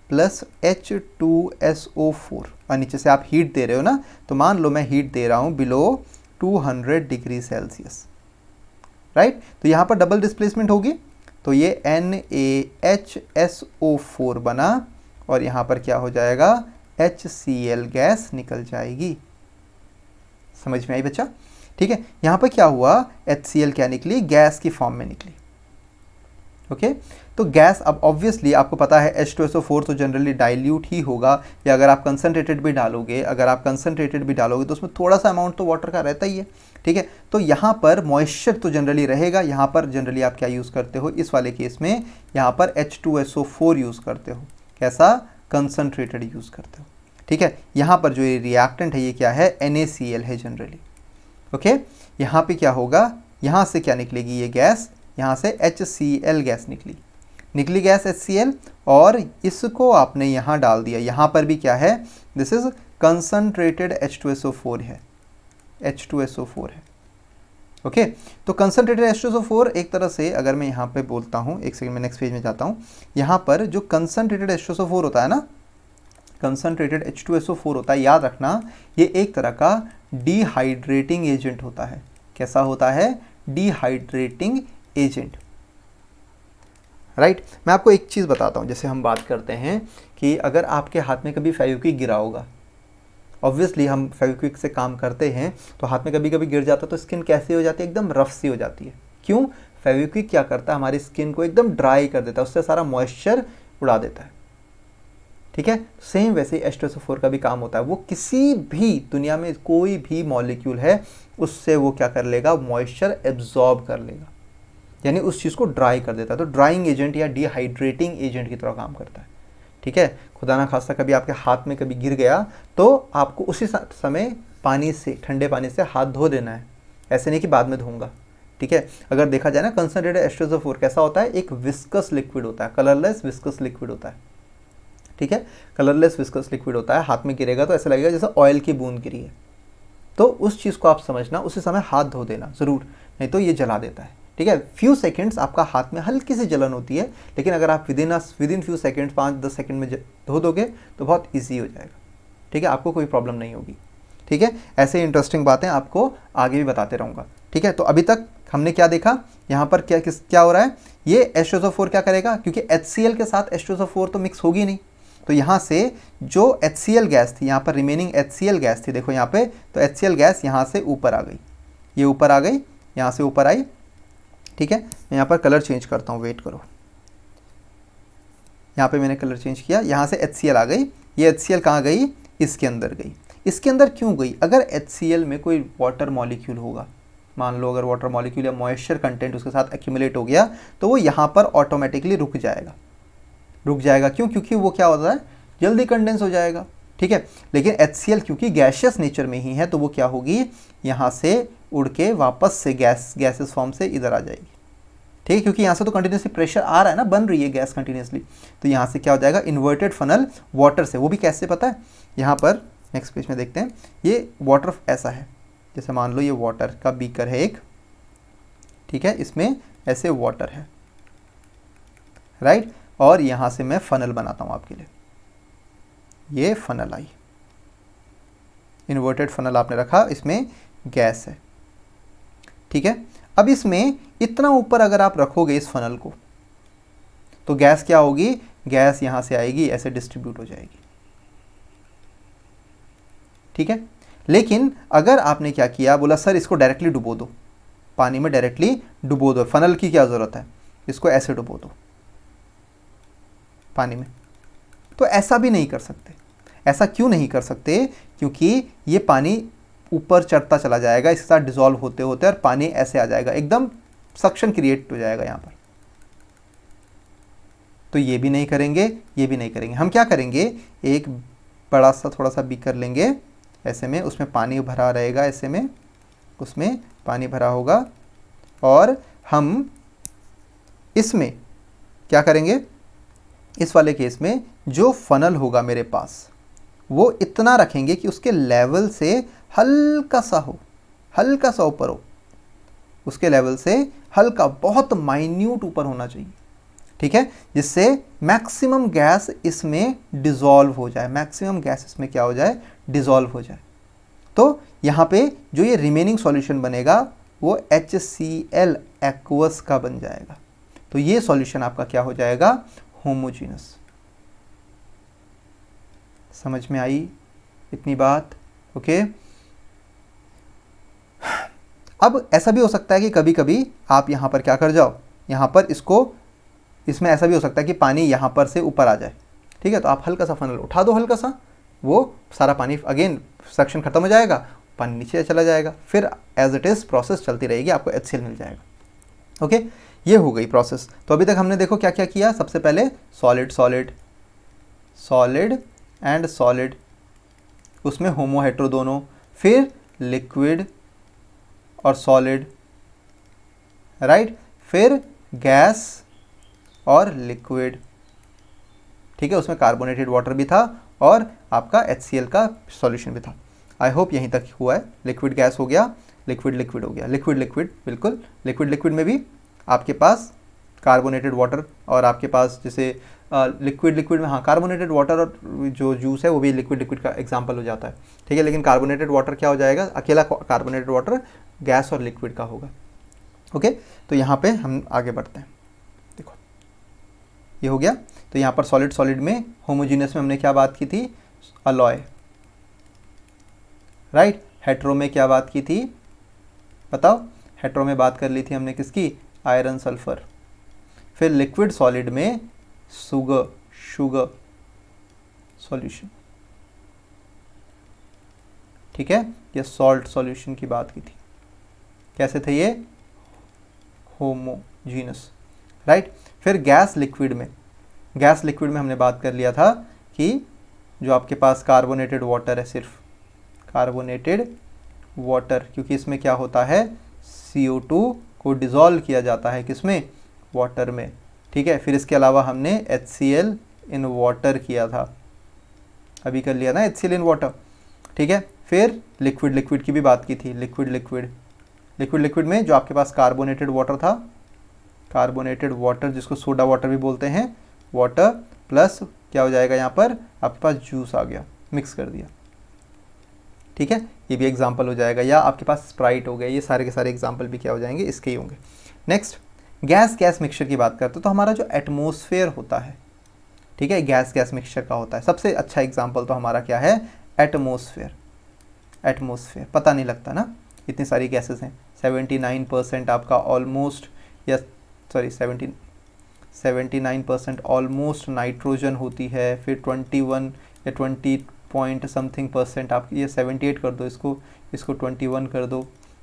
प्लस H2SO4, और नीचे से आप हीट दे रहे हो ना, तो मान लो मैं हीट दे रहा हूँ बिलो 200 डिग्री सेल्सियस, राइट। तो यहाँ पर डबल डिस्प्लेसमेंट होगी, तो ये NaHSO4 बना, और यहाँ पर क्या हो जाएगा, HCl गैस निकल जाएगी। समझ में आई बच्चा? ठीक है, यहाँ पर क्या हुआ, HCl क्या निकली, गैस की फॉर्म में निकली। ओके, तो गैस, अब ऑब्वियसली आपको पता है H2SO4 तो जनरली डाइल्यूट ही होगा, या अगर आप कंसनट्रेटेड भी डालोगे, तो उसमें थोड़ा सा अमाउंट तो वाटर का रहता ही है। ठीक है, तो यहाँ पर मॉइस्चर तो जनरली रहेगा। यहाँ पर जनरली आप क्या यूज़ करते हो, इस वाले केस में यहाँ पर H2SO4 यूज़ करते हो। कैसा? कंसनट्रेटेड यूज़ करते हो। ठीक है, यहाँ पर जो ये रिएक्टेंट है ये क्या है, NaCl है जनरली। ओके, यहाँ पे क्या होगा, यहाँ से क्या निकलेगी ये गैस, यहाँ से HCl गैस निकली गैस HCl, और इसको आपने यहाँ डाल दिया। यहाँ पर भी क्या है, दिस इज कंसनट्रेटेड H2SO4 है, H2SO4 है। ओके, तो कंसनट्रेटेड H2SO4 एक तरह से, अगर मैं यहाँ पे बोलता हूँ, एक सेकंड में नेक्स्ट पेज में जाता हूँ। यहाँ पर जो कंसनट्रेटेड H2SO4 होता है ना, कंसनट्रेटेड H2SO4 होता है, याद रखना ये एक तरह का डिहाइड्रेटिंग एजेंट होता है। कैसा होता है? Dehydrating agent, right. मैं आपको एक चीज़ बताता हूँ, जैसे हम बात करते हैं कि अगर आपके हाथ में कभी फेविक्विक गिरा होगा, ऑब्वियसली हम फेविक्विक से काम करते हैं तो हाथ में कभी कभी गिर जाता है तो स्किन कैसी हो जाती है, एकदम रफ सी हो जाती है। क्यों? फेविक्विक क्या करता है, हमारी स्किन को एकदम ड्राई कर देता है, उससे सारा मॉइस्चर उड़ा देता है। ठीक है, सेम वैसे ही H2SO4 का भी काम होता है। वो किसी भी दुनिया में कोई भी मॉलिक्यूल है उससे वो क्या कर लेगा, मॉइस्चर एब्जॉर्ब कर लेगा, यानी उस चीज़ को ड्राई कर देता है। तो ड्राइंग एजेंट या डिहाइड्रेटिंग एजेंट की तरह काम करता है। ठीक है, खुदा ना खास्ता कभी आपके हाथ में कभी गिर गया तो आपको उसी समय पानी से, ठंडे पानी से हाथ धो देना है, ऐसे नहीं कि बाद में धोऊंगा। ठीक है, अगर देखा जाए ना, कंसनट्रेटेड H2SO4 कैसा होता है, एक विस्कस लिक्विड होता है, कलरलेस विस्कस लिक्विड होता है। ठीक है, कलरलेस विस्कस लिक्विड होता है, हाथ में गिरेगा तो ऐसा लगेगा जैसे ऑयल की बूंद गिरी है। तो उस चीज़ को आप समझना, उसी समय हाथ धो देना ज़रूर, नहीं तो ये जला देता है। ठीक है, फ्यू सेकंड्स आपका हाथ में हल्की सी जलन होती है, लेकिन अगर आप with in few seconds, 5-10 second में धो दोगे तो बहुत ईजी हो जाएगा। ठीक है, आपको कोई प्रॉब्लम नहीं होगी। ठीक है, ऐसे इंटरेस्टिंग बातें आपको आगे भी बताते रहूँगा। ठीक है, तो अभी तक हमने क्या देखा, यहाँ पर क्या हो रहा है, ये H2SO4 क्या करेगा, क्योंकि HCl के साथ H2SO4 तो मिक्स होगी नहीं, तो यहाँ से जो HCl गैस थी, यहाँ पर रिमेनिंग HCl गैस थी, देखो यहाँ पे, तो HCl गैस यहाँ से ऊपर आ गई, ये ऊपर आ गई, यहाँ से ऊपर आई। ठीक है, मैं यहाँ पर कलर चेंज करता हूँ, वेट करो। यहाँ पे मैंने कलर चेंज किया, यहाँ से HCl आ गई, ये HCl कहाँ गई, इसके अंदर गई। इसके अंदर क्यों गई? अगर HCl में कोई वाटर मॉलिक्यूल होगा, मान लो अगर वाटर मॉलिक्यूल या मॉइस्चर कंटेंट उसके साथ एक्यूमुलेट हो गया, तो वो यहाँ पर ऑटोमेटिकली रुक जाएगा। क्यों? क्योंकि वो क्या होता है, जल्दी कंडेंस हो जाएगा। ठीक है, लेकिन HCl क्योंकि गैशियस नेचर में ही है, तो वो क्या होगी, यहाँ से उड़ के वापस से गैसेस फॉर्म से इधर आ जाएगी। ठीक है, क्योंकि यहाँ से तो कंटिन्यूसली प्रेशर आ रहा है ना, बन रही है गैस कंटिन्यूसली, तो यहाँ से क्या हो जाएगा, इन्वर्टेड फनल वाटर से। वो भी कैसे पता है, यहाँ पर नेक्स्ट पेज में देखते हैं। ये वाटर ऐसा है, जैसे मान लो ये वाटर का बीकर है एक, ठीक है, इसमें ऐसे वाटर है, राइट, और यहाँ से मैं फनल बनाता हूँ आपके लिए, ये फनल आई, इन्वर्टेड फनल आपने रखा, इसमें गैस है। ठीक है, अब इसमें इतना ऊपर अगर आप रखोगे इस फनल को, तो गैस क्या होगी, गैस यहाँ से आएगी, ऐसे डिस्ट्रीब्यूट हो जाएगी। ठीक है, लेकिन अगर आपने क्या किया, बोला सर इसको डायरेक्टली डुबो दो, पानी में डायरेक्टली डुबो दो, फनल की क्या ज़रूरत है, इसको ऐसे डुबो दो पानी में, तो ऐसा भी नहीं कर सकते। ऐसा क्यों नहीं कर सकते? क्योंकि ये पानी ऊपर चढ़ता चला जाएगा, इसके साथ डिसॉल्व होते होते, और पानी ऐसे आ जाएगा, एकदम सक्शन क्रिएट हो जाएगा यहाँ पर। तो ये भी नहीं करेंगे, ये भी नहीं करेंगे। हम क्या करेंगे, एक बड़ा सा थोड़ा सा बीकर लेंगे, ऐसे में उसमें पानी भरा रहेगा, ऐसे में उसमें पानी भरा होगा, और हम इसमें क्या करेंगे, इस वाले केस में जो फनल होगा मेरे पास वो इतना रखेंगे कि उसके लेवल से हल्का सा ऊपर हो, उसके लेवल से हल्का, बहुत माइन्यूट ऊपर होना चाहिए, ठीक है, जिससे मैक्सिमम गैस इसमें डिज़ोल्व हो जाए, मैक्सिमम गैस इसमें क्या हो जाए, डिज़ोल्व हो जाए। तो यहाँ पे जो ये रिमेनिंग सॉल्यूशन बनेगा वो HCl एक्वस का बन जाएगा। तो ये सॉल्यूशन आपका क्या हो जाएगा, होमोजीनस। समझ में आई इतनी बात? ओके। अब ऐसा भी हो सकता है कि कभी कभी आप यहाँ पर क्या कर जाओ, यहाँ पर इसमें ऐसा भी हो सकता है कि पानी यहाँ पर से ऊपर आ जाए, ठीक है, तो आप हल्का सा फनल उठा दो, हल्का सा, वो सारा पानी अगेन सक्शन खत्म हो जाएगा, पानी नीचे चला जाएगा, फिर एज इट इज़ प्रोसेस चलती रहेगी, आपको HCl मिल जाएगा। ओके, ये हो गई प्रोसेस। तो अभी तक हमने देखो क्या क्या किया। सबसे पहले solid solid solid and solid, उसमें होमो हेट्रो दोनों, फिर लिक्विड और सॉलिड, राइट, फिर गैस और लिक्विड, ठीक है, उसमें कार्बोनेटेड वाटर भी था और आपका HCl का सॉल्यूशन भी था। आई होप यहीं तक हुआ है। लिक्विड गैस हो गया, लिक्विड लिक्विड हो गया, लिक्विड लिक्विड, बिल्कुल लिक्विड लिक्विड में भी आपके पास कार्बोनेटेड वाटर और आपके पास जैसे लिक्विड लिक्विड में, हाँ, कार्बोनेटेड वाटर और जो जूस है वो भी लिक्विड लिक्विड का एग्जांपल हो जाता है, ठीक है, लेकिन कार्बोनेटेड वाटर क्या हो जाएगा, अकेला कार्बोनेटेड वाटर गैस और लिक्विड का होगा। ओके, तो यहाँ पे हम आगे बढ़ते हैं। देखो ये हो गया। तो यहाँ पर सॉलिड सॉलिड में, होमोजीनियस में हमने क्या बात की थी, अलॉय, राइट। हेट्रो में क्या बात की थी, बताओ, हेट्रो में बात कर ली थी हमने किसकी, आयरन सल्फर। फिर लिक्विड सॉलिड में शुगर सॉल्यूशन, ठीक है, ये सॉल्ट सॉल्यूशन की बात की थी। कैसे थे ये, होमोजीनस, राइट। फिर गैस लिक्विड में हमने बात कर लिया था कि जो आपके पास कार्बोनेटेड वाटर है, सिर्फ कार्बोनेटेड वाटर, क्योंकि इसमें क्या होता है, CO2 को डिज़ोल्व किया जाता है किसमें, वाटर में, ठीक है। फिर इसके अलावा हमने HCl इन वाटर किया था, अभी कर लिया ना HCl इन वाटर, ठीक है। फिर लिक्विड की भी बात की थी, लिक्विड में जो आपके पास कार्बोनेटेड वाटर था, कार्बोनेटेड वाटर जिसको सोडा वाटर भी बोलते हैं, वाटर प्लस क्या हो जाएगा, यहाँ पर आपके पास जूस आ गया, मिक्स कर दिया, ठीक है, ये भी एग्जाम्पल हो जाएगा। या आपके पास स्प्राइट हो गया, ये सारे के सारे एग्जाम्पल भी क्या हो जाएंगे, इसके ही होंगे। नेक्स्ट, गैस मिक्सचर की बात करते हैं। तो हमारा जो एटमॉस्फेयर होता है, ठीक है, गैस मिक्सचर का होता है। सबसे अच्छा एग्जाम्पल तो हमारा क्या है, एटमॉस्फेयर। पता नहीं लगता ना, इतनी सारी गैसेस हैं। 79% आपका ऑलमोस्ट, या सॉरी 79% ऑलमोस्ट नाइट्रोजन होती है। फिर 21 या 20 पॉइंट समथिंग परसेंट आपकी, ये 78 कर दो, इसको 21 कर दो,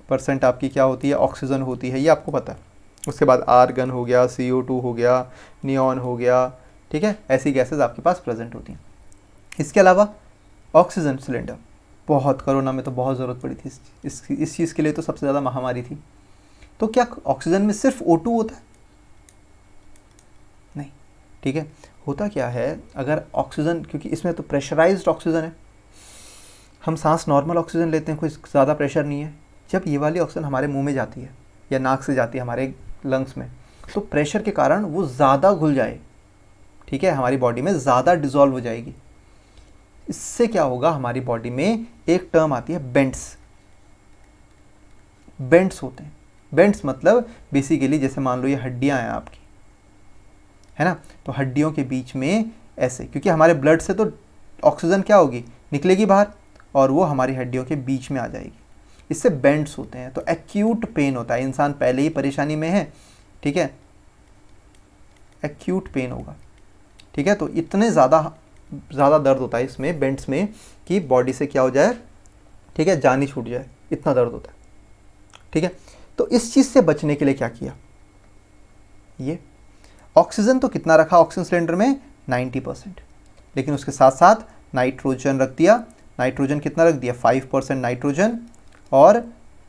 परसेंट आपकी क्या होती है, ऑक्सीजन होती है, ये आपको पता है। उसके बाद आर्गन हो गया, CO2 हो गया, नियॉन हो गया, ठीक है, ऐसी गैसेस आपके पास प्रेजेंट होती हैं। इसके अलावा ऑक्सीजन सिलेंडर, बहुत कोरोना में तो बहुत ज़रूरत पड़ी थी इस चीज़ के लिए, तो सबसे ज़्यादा महामारी थी। तो क्या ऑक्सीजन में सिर्फ O2 होता है, नहीं, ठीक है, होता क्या है, अगर ऑक्सीजन, क्योंकि इसमें तो प्रेशराइज्ड ऑक्सीजन है, हम सांस नॉर्मल ऑक्सीजन लेते हैं, कोई ज़्यादा प्रेशर नहीं है। जब ये वाली ऑक्सीजन हमारे मुंह में जाती है या नाक से जाती है हमारे लंग्स में, तो प्रेशर के कारण वो ज़्यादा घुल जाए, ठीक है, हमारी बॉडी में ज़्यादा डिज़ोल्व हो जाएगी। इससे क्या होगा, हमारी बॉडी में एक टर्म आती है बेंट्स होते हैं। बेंट्स मतलब बेसिकली जैसे मान लो ये हड्डियां हैं आपकी, है ना, तो हड्डियों के बीच में ऐसे, क्योंकि हमारे ब्लड से तो ऑक्सीजन क्या होगी, निकलेगी बाहर, और वो हमारी हड्डियों के बीच में आ जाएगी, इससे बेंट्स होते हैं। तो एक्यूट पेन होता है, इंसान पहले ही परेशानी में है, ठीक है, एक्यूट पेन होगा, ठीक है, तो इतने ज़्यादा दर्द होता है इसमें बेंट्स में कि बॉडी से क्या हो जाए, ठीक है, जान ही छूट जाए, इतना दर्द होता है, ठीक है। तो इस चीज़ से बचने के लिए क्या किया, ये ऑक्सीजन तो कितना रखा ऑक्सीजन सिलेंडर में, 90%, लेकिन उसके साथ साथ नाइट्रोजन रख दिया। नाइट्रोजन कितना रख दिया, 5% नाइट्रोजन और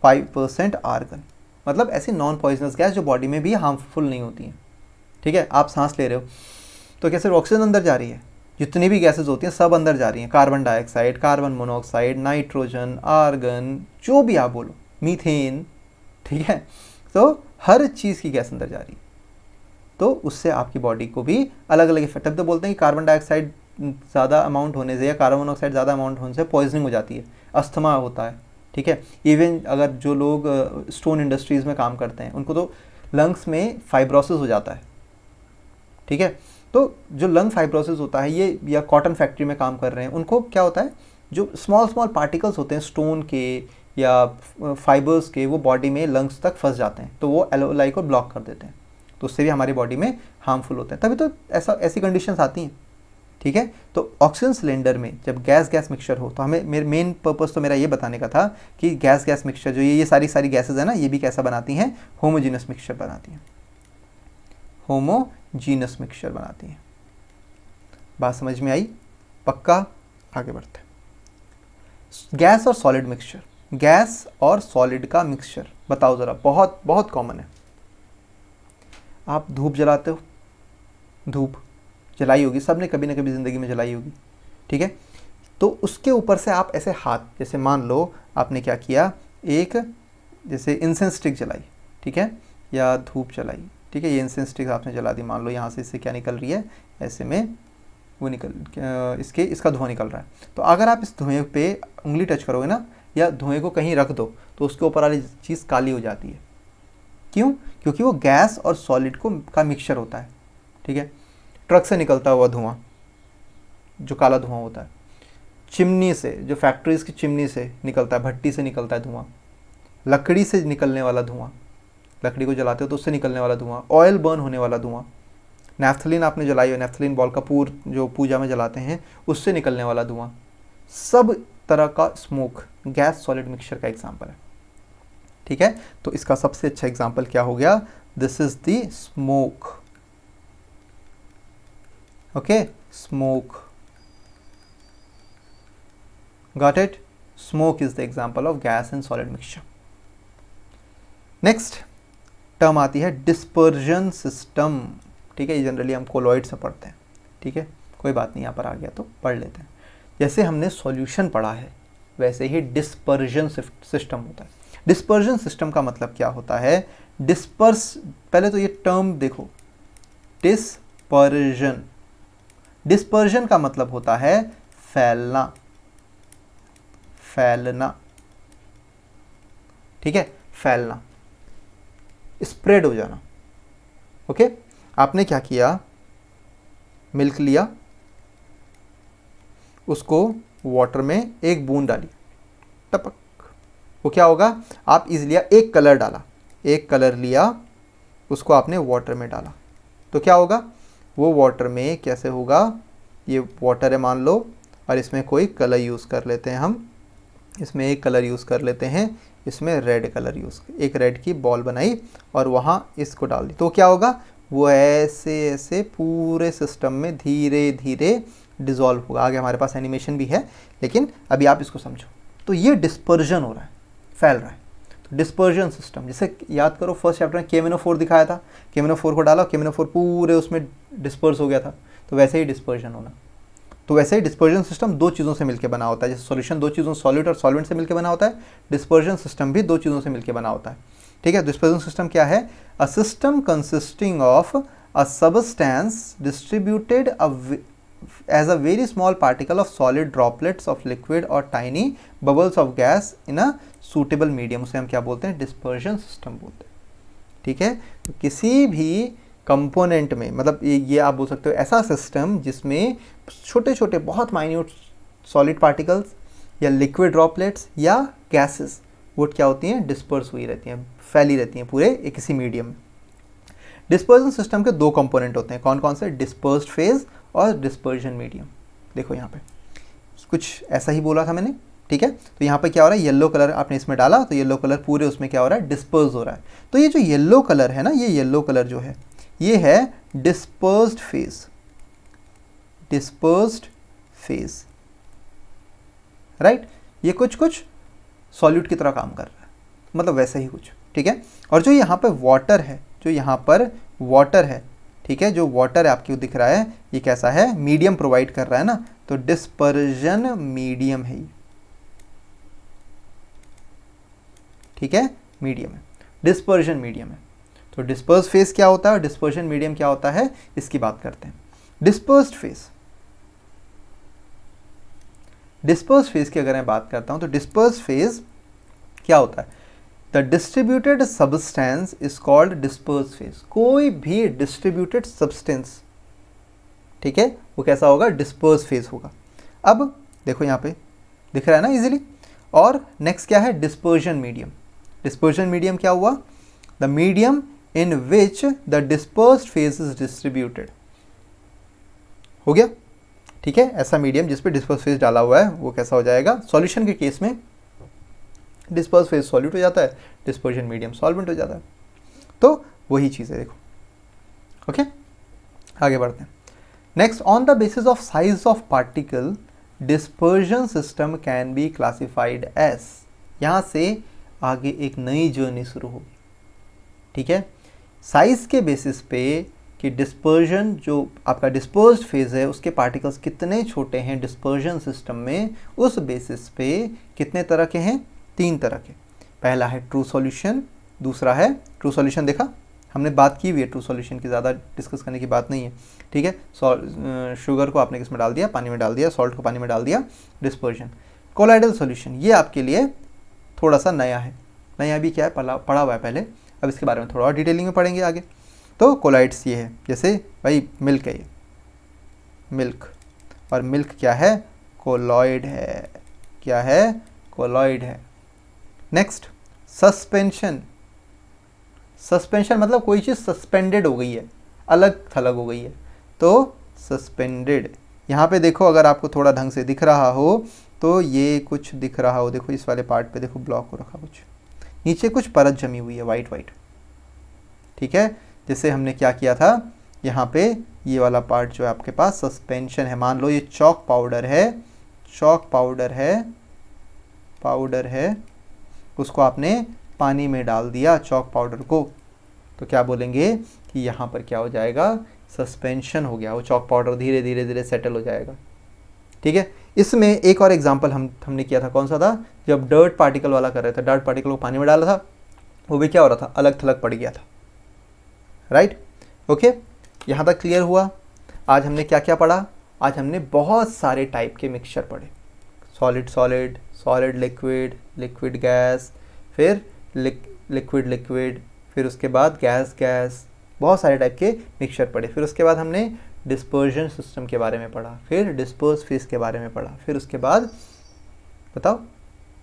5% आर्गन, मतलब ऐसी नॉन पॉइजनस गैस जो बॉडी में भी हार्मफुल नहीं होती हैं, ठीक है। आप सांस ले रहे हो तो क्या सिर्फ ऑक्सीजन अंदर जा रही है? जितनी भी गैसेज होती हैं सब अंदर जा रही हैं, carbon dioxide, carbon monoxide, nitrogen, argon, जो भी आप बोलो, मीथेन, ठीक है। तो हर चीज़ की गैस अंदर जा रही है, तो उससे आपकी बॉडी को भी अलग अलग इफेक्ट। अब तो बोलते हैं कि कार्बन डाइऑक्साइड ज़्यादा अमाउंट होने से या कार्बन मोनोऑक्साइड ज़्यादा अमाउंट होने से पॉइजनिंग हो जाती है, अस्थमा होता है, ठीक है। इवन अगर जो लोग स्टोन इंडस्ट्रीज़ में काम करते हैं उनको तो लंग्स में फाइब्रोसिस हो जाता है, ठीक है। तो जो लंग फाइब्रोसिस होता है ये, या कॉटन फैक्ट्री में काम कर रहे हैं उनको क्या होता है, जो स्मॉल स्मॉल पार्टिकल्स होते हैं स्टोन के या फाइबर्स के, वो बॉडी में लंग्स तक फंस जाते हैं, तो वो एल्वेओलाई को ब्लॉक कर देते हैं, तो उससे भी हमारी बॉडी में हार्मफुल होते हैं। तभी तो ऐसी कंडीशंस आती हैं, ठीक है। तो ऑक्सीजन सिलेंडर में जब गैस गैस मिक्सचर हो, तो हमें मेन पर्पस तो मेरा ये बताने का था कि गैस गैस मिक्सचर जो ये सारी गैसेज है ना, ये भी कैसा बनाती हैं, होमोजीनस मिक्सचर बनाती हैं, होमोजीनस मिक्सचर बनाती हैं। बात समझ में आई? पक्का? आगे बढ़ते हैं। गैस और सॉलिड मिक्सचर, गैस और सॉलिड का मिक्सचर बताओ ज़रा, बहुत बहुत कॉमन है। आप धूप जलाते हो, धूप जलाई होगी, सबने कभी ना कभी ज़िंदगी में जलाई होगी, ठीक है। तो उसके ऊपर से आप ऐसे हाथ, जैसे मान लो आपने क्या किया, एक जैसे इंसेंस स्टिक जलाई, ठीक है, या धूप जलाई, ठीक है, ये इंसेंस स्टिक आपने जला दी, मान लो यहाँ से इससे क्या निकल रही है, ऐसे में वो इसका धुआं निकल रहा है। तो अगर आप इस धुएं पे उंगली टच करोगे ना, या धुएं को कहीं रख दो, तो उसके ऊपर वाली चीज़ काली हो जाती है। क्यों? क्योंकि वो गैस और सॉलिड का मिक्सचर होता है, ठीक है। ट्रक से निकलता हुआ धुआं, जो काला धुआं होता है, चिमनी से, जो फैक्ट्रीज़ की चिमनी से निकलता है, भट्टी से निकलता है धुआं, लकड़ी से निकलने वाला धुआं, लकड़ी को जलाते हो तो उससे निकलने वाला धुआं, ऑयल बर्न होने वाला धुआं, नैफ्थलीन आपने जलाई हो, नैफ्थलीन बॉल कपूर जो पूजा में जलाते हैं, उससे निकलने वाला धुआं, सब तरह का स्मोक गैस सॉलिड मिक्सचर का एग्जाम्पल है, ठीक है। तो इसका सबसे अच्छा एग्जाम्पल क्या हो गया, this is the smoke, okay, smoke, got it. Smoke is the example of gas and solid mixture. Next term आती है डिस्पर्जन सिस्टम, ठीक है, ये जनरली हम कोलॉइड से पढ़ते हैं, ठीक है, कोई बात नहीं, यहाँ पर आ गया तो पढ़ लेते हैं। जैसे हमने सॉल्यूशन पढ़ा है वैसे ही डिस्पर्जन सिस्टम होता है। डिस्पर्जन सिस्टम का मतलब क्या होता है, डिस्पर्स, पहले तो ये टर्म देखो, डिस्पर्जन, डिस्पर्जन का मतलब होता है फैलना, फैलना, ठीक है, फैलना, स्प्रेड हो जाना, ओके। आपने क्या किया, मिल्क लिया, उसको वाटर में एक बूंद डाली, टपक, वो क्या होगा, आप इजीली एक कलर डाला, एक कलर लिया, उसको आपने वाटर में डाला, तो क्या होगा, वो वाटर में कैसे होगा, ये वाटर है मान लो, और इसमें कोई कलर यूज़ कर लेते हैं हम, इसमें एक कलर यूज़ कर लेते हैं, इसमें रेड कलर यूज़, एक रेड की बॉल बनाई और वहाँ इसको डाल दी, तो क्या होगा, वो ऐसे ऐसे पूरे सिस्टम में धीरे धीरे डिज़ोल्व होगा। आगे हमारे पास एनिमेशन भी है, लेकिन अभी आप इसको समझो। तो ये डिस्पर्जन हो रहा है, फैल रहा है। तो डिस्पर्जन सिस्टम, जैसे याद करो फर्स्ट चैप्टर में KMnO4 दिखाया था, KMnO4 को डाला, KMnO4 पूरे उसमें डिस्पर्स हो गया था, तो वैसे ही डिस्पर्जन होना। तो वैसे ही डिस्पर्जन सिस्टम दो चीज़ों से मिलकर बना होता है, जैसे सॉल्यूशन दो चीज़ों, सॉलिड और सॉल्वेंट से मिलकर बना होता है, डिस्पर्जन सिस्टम भी दो चीज़ों से मिलकर बना होता है, ठीक है। डिस्पर्जन सिस्टम क्या है, a system consisting of a substance distributed as a very small particle of solid droplets of liquid or tiny bubbles of gas in a suitable medium, उसे हम क्या बोलते हैं, डिस्पर्जन सिस्टम बोलते हैं, ठीक है। तो किसी भी कंपोनेंट में, मतलब ये आप बोल सकते हो ऐसा सिस्टम जिसमें छोटे छोटे बहुत माइन्यूट सॉलिड पार्टिकल्स या लिक्विड ड्रॉपलेट्स या गैसेस, वो क्या होती हैं, डिस्पर्स हुई रहती हैं, फैली रहती हैं पूरे एक किसी मीडियम में। डिस्पर्जन सिस्टम के दो कंपोनेंट होते हैं, कौन कौन से, डिस्पर्स्ड फेज और डिस्पर्जन मीडियम। देखो यहाँ पे कुछ ऐसा ही बोला था मैंने, ठीक है। तो यहाँ पे क्या हो रहा है, येलो कलर आपने इसमें डाला, तो येलो कलर पूरे उसमें क्या हो रहा है, डिस्पर्स हो रहा है। तो ये जो येलो कलर है ना, ये येलो कलर जो है, ये है dispersed phase, dispersed phase, right. ये कुछ कुछ सॉल्यूट की तरह काम कर रहा है, मतलब वैसे ही कुछ, ठीक है। और जो यहाँ पे वाटर है, जो यहाँ पर वाटर है, ठीक है, जो वाटर है आपको दिख रहा है ये कैसा है, मीडियम प्रोवाइड कर रहा है ना, तो डिस्पर्जन मीडियम है ये, ठीक है, मीडियम है, डिस्पर्जन मीडियम है। तो डिस्पर्स फेज क्या होता है और डिस्पर्जन मीडियम क्या होता है, इसकी बात करते हैं। डिस्पर्स्ड फेज, डिस्पर्स्ड फेज की अगर मैं बात करता हूं तो डिस्पर्स्ड फेज क्या होता है, the distributed substance is called dispersed phase. कोई भी डिस्ट्रीब्यूटेड सब्सटेंस, ठीक है, वो कैसा होगा, डिस्पर्स्ड फेज होगा। अब देखो यहाँ पे दिख रहा है ना इजीली। और नेक्स्ट क्या है, डिस्पर्जन मीडियम। डिस्पर्जन मीडियम क्या हुआ, the medium in which the dispersed phase is distributed, हो गया, ठीक है। ऐसा मीडियम जिस पे डिस्पर्स फेज डाला हुआ है वो कैसा हो जाएगा, सॉल्यूशन के केस में डिस्पर्स फेज सॉल्यूट हो जाता है, डिस्पर्जन मीडियम सॉल्वेंट हो जाता है। तो वही चीज़ है, देखो, ओके, आगे बढ़ते हैं। Next, on the basis of size of particle dispersion system can be classified as. यहाँ से आगे एक नई जर्नी शुरू होगी, ठीक है, साइज के बेसिस पे कि डिस्पर्जन, जो आपका डिस्पर्स्ड फेज है उसके पार्टिकल्स कितने छोटे हैं डिस्पर्जन सिस्टम में, उस बेसिस पे कितने तरह के हैं, 3 तरह के। पहला है ट्रू सॉल्यूशन, दूसरा है ट्रू सॉल्यूशन, देखा हमने बात की हुई है ट्रू सॉल्यूशन की, ज़्यादा डिस्कस करने की बात नहीं है, ठीक है। शुगर को आपने किसमें डाल दिया, पानी में डाल दिया, सॉल्ट को पानी में डाल दिया, डिस्पर्जन। कोलाइडल सॉल्यूशन, ये आपके लिए थोड़ा सा नया है, नया भी क्या है, पढ़ा हुआ है पहले, अब इसके बारे में थोड़ा और डिटेलिंग में पढ़ेंगे आगे। तो कोलाइड्स ये है, जैसे भाई मिल्क है, ये मिल्क, और मिल्क क्या है, कोलॉइड है, क्या है, कोलॉइड है। Next, suspension. सस्पेंशन मतलब कोई चीज़ सस्पेंडेड हो गई है, अलग थलग हो गई है, तो सस्पेंडेड। यहाँ पे देखो, अगर आपको थोड़ा ढंग से दिख रहा हो तो ये कुछ दिख रहा हो, देखो इस वाले पार्ट पे देखो ब्लॉक हो रखा, कुछ नीचे कुछ परत जमी हुई है वाइट वाइट, ठीक है। जैसे हमने क्या किया था, यहाँ पे ये वाला पार्ट जो है आपके पास सस्पेंशन है, मान लो ये चॉक पाउडर है, चॉक पाउडर है, उसको आपने पानी में डाल दिया चॉक पाउडर को, तो क्या बोलेंगे कि यहाँ पर क्या हो जाएगा, सस्पेंशन हो गया, वो चॉक पाउडर धीरे धीरे धीरे सेटल हो जाएगा, ठीक है। इसमें एक और एग्जांपल हमने किया था, कौन सा था, जब डर्ट पार्टिकल वाला कर रहे थे, डर्ट पार्टिकल को पानी में डाला था, वो भी क्या हो रहा था, अलग थलग पड़ गया था, राइट, ओके। यहाँ तक क्लियर हुआ। आज हमने क्या क्या पढ़ा, आज हमने बहुत सारे टाइप के मिक्सचर पढ़े, solid solid, solid liquid, liquid gas, फिर लिक्विड लिक्विड, फिर उसके बाद गैस गैस, बहुत सारे टाइप के मिक्सचर पढ़े। फिर उसके बाद हमने डिस्पर्जन सिस्टम के बारे में पढ़ा, फिर डिस्पर्स फेज के बारे में पढ़ा, फिर उसके बाद बताओ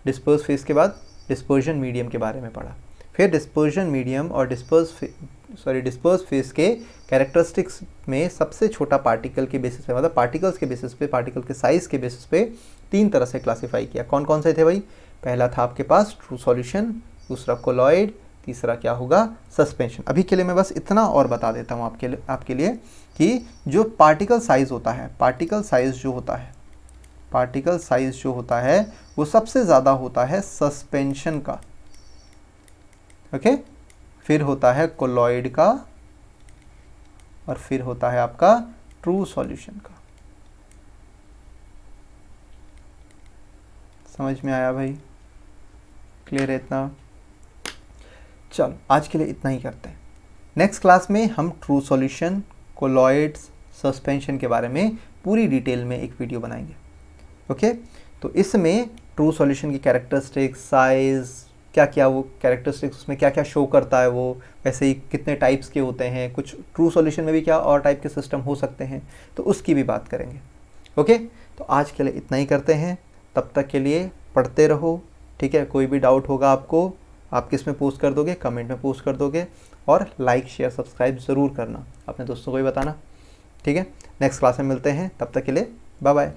डिस्पर्स फेज के बाद डिस्पर्जन मीडियम के बारे में पढ़ा, फिर डिस्पर्जन मीडियम और डिस्पर्स फेज के कैरेक्टरिस्टिक्स में सबसे छोटा पार्टिकल के बेसिस पे, मतलब पार्टिकल्स के बेसिस पे, पार्टिकल के साइज़ के बेसिस पे 3 तरह से क्लासीफाई किया। कौन कौन से थे भाई, पहला था आपके पास ट्रू सॉल्यूशन, दूसरा कोलॉइड, तीसरा क्या होगा, सस्पेंशन। अभी के लिए मैं बस इतना और बता देता हूँ आपके लिए कि जो पार्टिकल साइज़ होता है, पार्टिकल साइज़ जो होता है वो सबसे ज़्यादा होता है सस्पेंशन का, ओके, फिर होता है कोलॉइड का, और फिर होता है आपका ट्रू सॉल्यूशन का। समझ में आया भाई, क्लियर है इतना? चलो आज के लिए इतना ही करते हैं। नेक्स्ट क्लास में हम ट्रू सॉल्यूशन, कोलॉइड्स, सस्पेंशन के बारे में पूरी डिटेल में एक वीडियो बनाएंगे, ओके। तो इसमें ट्रू सॉल्यूशन की कैरेक्टरिस्टिक्स, साइज़, क्या क्या वो कैरेक्टरिस्टिक्स उसमें क्या क्या शो करता है, वो वैसे ही कितने टाइप्स के होते हैं, कुछ ट्रू सॉल्यूशन में भी क्या और टाइप के सिस्टम हो सकते हैं, तो उसकी भी बात करेंगे, ओके। तो आज के लिए इतना ही करते हैं, तब तक के लिए पढ़ते रहो, ठीक है। कोई भी डाउट होगा आपको, आप किस में पोस्ट कर दोगे, कमेंट में पोस्ट कर दोगे, और लाइक शेयर सब्सक्राइब ज़रूर करना, अपने दोस्तों को भी बताना, ठीक है। नेक्स्ट क्लास में मिलते हैं, तब तक के लिए बाय बाय।